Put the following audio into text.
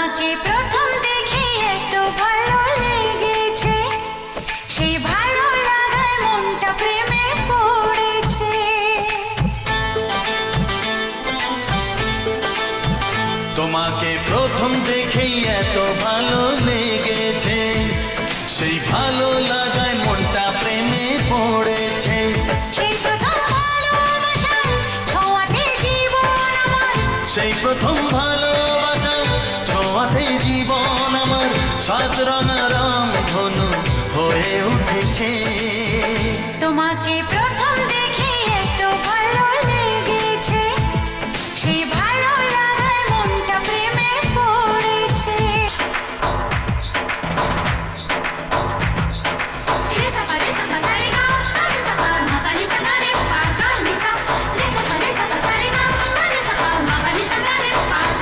তোমাকে প্রথম দেখে এত ভালো লেগেছে, সেই ভালো লাগায় মনটা প্রেমে পড়েছে। তোমাকে প্রথম দেখেই এত ভালো লেগেছে, সেই ভালো লাগায় মনটা প্রেমে পড়েছে। সেই প্রথম ভালোবাসার ছোঁয়াতে জীবন আমার, সেই প্রথম ভালোবাসা ছোঁয়াতে